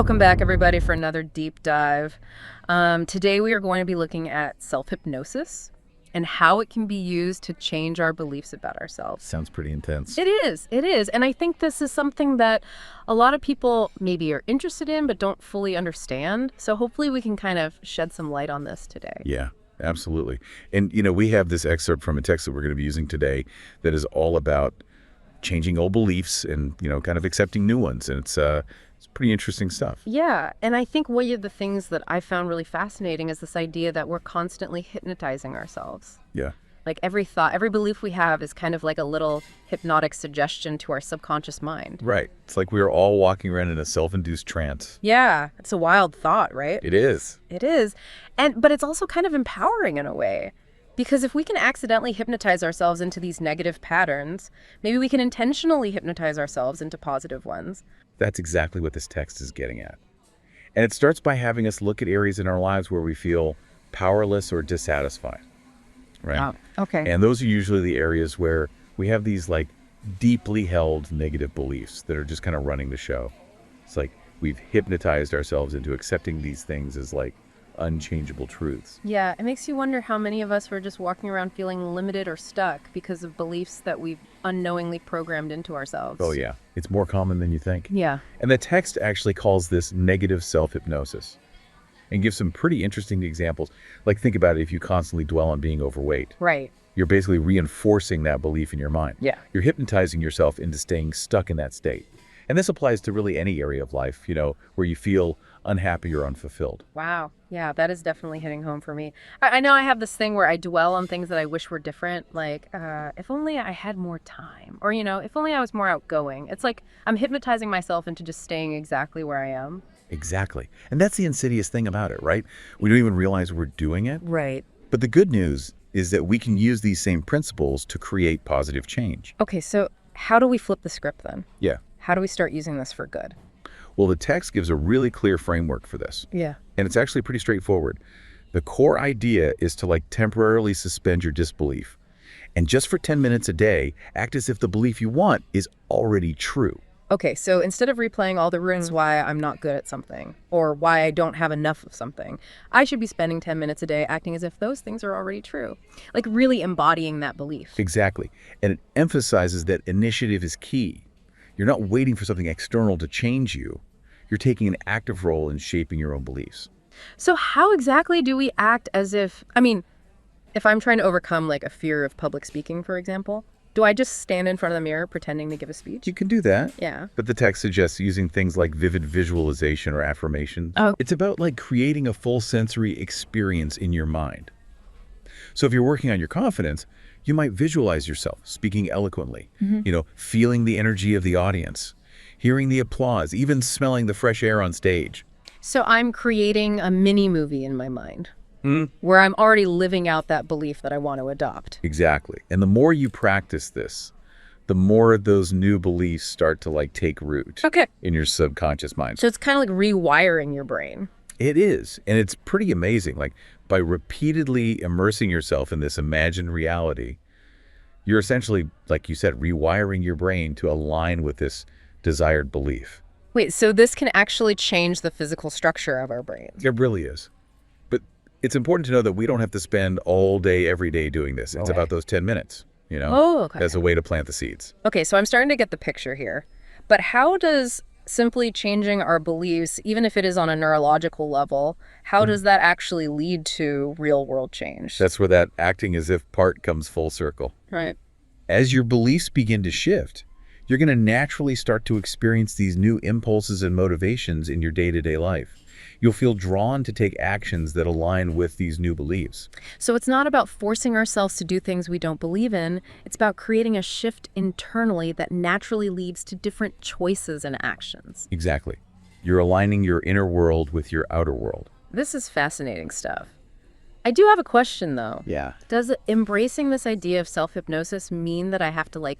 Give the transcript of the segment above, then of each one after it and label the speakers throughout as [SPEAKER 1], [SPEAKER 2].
[SPEAKER 1] Welcome back, everybody, for another deep dive. Today we are going to be looking at self-hypnosis and how it can be used to change our beliefs about ourselves.
[SPEAKER 2] Sounds pretty intense.
[SPEAKER 1] It is. And I think this is something that a lot of people maybe are interested in but don't fully understand. So hopefully we can kind of shed some light on this today.
[SPEAKER 2] Yeah, absolutely. And, we have this excerpt from a text that we're going to be using today that is all about changing old beliefs and, kind of accepting new ones. And it's pretty interesting stuff.
[SPEAKER 1] Yeah, and I think one of the things that I found really fascinating is this idea that we're constantly hypnotizing ourselves.
[SPEAKER 2] Yeah.
[SPEAKER 1] Like every thought, every belief we have is kind of like a little hypnotic suggestion to our subconscious mind.
[SPEAKER 2] Right. It's like we're all walking around in a self-induced trance.
[SPEAKER 1] Yeah, it's a wild thought, right?
[SPEAKER 2] It is.
[SPEAKER 1] It is. But it's also kind of empowering in a way. Because if we can accidentally hypnotize ourselves into these negative patterns, maybe we can intentionally hypnotize ourselves into positive ones.
[SPEAKER 2] That's exactly what this text is getting at. And it starts by having us look at areas in our lives where we feel powerless or dissatisfied. Right?
[SPEAKER 1] Oh, okay.
[SPEAKER 2] And those are usually the areas where we have these deeply held negative beliefs that are just kind of running the show. It's like we've hypnotized ourselves into accepting these things as unchangeable truths.
[SPEAKER 1] Yeah, it makes you wonder how many of us were just walking around feeling limited or stuck because of beliefs that we've unknowingly programmed into ourselves.
[SPEAKER 2] Oh yeah, it's more common than you think.
[SPEAKER 1] Yeah.
[SPEAKER 2] And the text actually calls this negative self-hypnosis and gives some pretty interesting examples. Like, think about it, if you constantly dwell on being overweight.
[SPEAKER 1] Right.
[SPEAKER 2] You're basically reinforcing that belief in your mind.
[SPEAKER 1] Yeah.
[SPEAKER 2] You're hypnotizing yourself into staying stuck in that state. And this applies to really any area of life, where you feel unhappy or unfulfilled.
[SPEAKER 1] Wow. Yeah, that is definitely hitting home for me. I know I have this thing where I dwell on things that I wish were different, like if only I had more time, or, if only I was more outgoing. It's like I'm hypnotizing myself into just staying exactly where I am.
[SPEAKER 2] Exactly. And that's the insidious thing about it, right? We don't even realize we're doing it.
[SPEAKER 1] Right.
[SPEAKER 2] But the good news is that we can use these same principles to create positive change.
[SPEAKER 1] Okay, so how do we flip the script then?
[SPEAKER 2] Yeah.
[SPEAKER 1] How do we start using this for good?
[SPEAKER 2] Well, the text gives a really clear framework for this.
[SPEAKER 1] Yeah.
[SPEAKER 2] And it's actually pretty straightforward. The core idea is to temporarily suspend your disbelief. And just for 10 minutes a day, act as if the belief you want is already true.
[SPEAKER 1] Okay, so instead of replaying all the reasons why I'm not good at something or why I don't have enough of something, I should be spending 10 minutes a day acting as if those things are already true. Like really embodying that belief.
[SPEAKER 2] Exactly. And it emphasizes that initiative is key. You're not waiting for something external to change you. You're taking an active role in shaping your own beliefs.
[SPEAKER 1] So how exactly do we act as if, if I'm trying to overcome a fear of public speaking, for example, do I just stand in front of the mirror pretending to give a speech?
[SPEAKER 2] You can do that.
[SPEAKER 1] Yeah.
[SPEAKER 2] But the text suggests using things like vivid visualization or affirmations.
[SPEAKER 1] Oh.
[SPEAKER 2] It's about creating a full sensory experience in your mind. So if you're working on your confidence, you might visualize yourself speaking eloquently, feeling the energy of the audience, hearing the applause, even smelling the fresh air on stage.
[SPEAKER 1] So I'm creating a mini movie in my mind where I'm already living out that belief that I want to adopt.
[SPEAKER 2] Exactly. And the more you practice this, the more those new beliefs start to take root in your subconscious mind.
[SPEAKER 1] So it's kind of like rewiring your brain.
[SPEAKER 2] It is. And it's pretty amazing. By repeatedly immersing yourself in this imagined reality, you're essentially, like you said, rewiring your brain to align with this desired belief.
[SPEAKER 1] Wait, so this can actually change the physical structure of our brains?
[SPEAKER 2] It really is. But it's important to know that we don't have to spend all day, every day doing this. It's about those 10 minutes, as a way to plant the seeds.
[SPEAKER 1] Okay, so I'm starting to get the picture here. But how does simply changing our beliefs, even if it is on a neurological level, how does that actually lead to real world change?
[SPEAKER 2] That's where that acting as if part comes full circle.
[SPEAKER 1] Right.
[SPEAKER 2] As your beliefs begin to shift, you're going to naturally start to experience these new impulses and motivations in your day-to-day life. You'll feel drawn to take actions that align with these new beliefs.
[SPEAKER 1] So it's not about forcing ourselves to do things we don't believe in. It's about creating a shift internally that naturally leads to different choices and actions.
[SPEAKER 2] Exactly. You're aligning your inner world with your outer world.
[SPEAKER 1] This is fascinating stuff. I do have a question, though.
[SPEAKER 2] Yeah.
[SPEAKER 1] Does embracing this idea of self-hypnosis mean that I have to,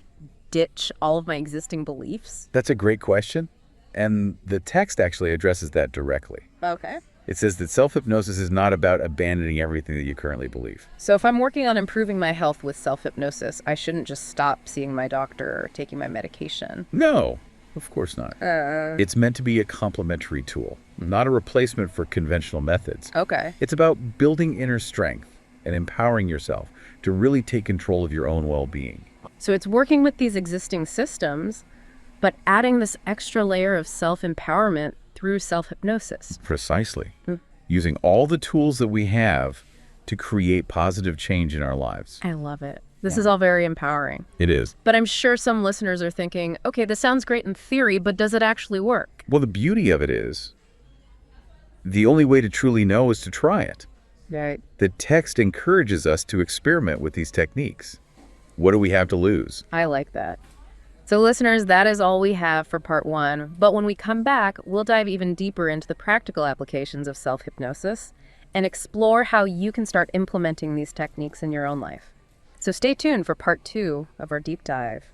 [SPEAKER 1] ditch all of my existing beliefs?
[SPEAKER 2] That's a great question. And the text actually addresses that directly.
[SPEAKER 1] Okay.
[SPEAKER 2] It says that self-hypnosis is not about abandoning everything that you currently believe.
[SPEAKER 1] So if I'm working on improving my health with self-hypnosis, I shouldn't just stop seeing my doctor or taking my medication.
[SPEAKER 2] No. Of course not. It's meant to be a complementary tool, not a replacement for conventional methods.
[SPEAKER 1] Okay.
[SPEAKER 2] It's about building inner strength and empowering yourself to really take control of your own well-being.
[SPEAKER 1] So it's working with these existing systems, but adding this extra layer of self-empowerment through self-hypnosis.
[SPEAKER 2] Precisely. Using all the tools that we have to create positive change in our lives.
[SPEAKER 1] I love it. This is all very empowering.
[SPEAKER 2] It is.
[SPEAKER 1] But I'm sure some listeners are thinking, okay, this sounds great in theory, but does it actually work?
[SPEAKER 2] Well, the beauty of it is, the only way to truly know is to try it.
[SPEAKER 1] Right.
[SPEAKER 2] The text encourages us to experiment with these techniques. What do we have to lose?
[SPEAKER 1] I like that. So listeners, that is all we have for part 1. But when we come back, we'll dive even deeper into the practical applications of self-hypnosis and explore how you can start implementing these techniques in your own life. So stay tuned for part 2 of our deep dive.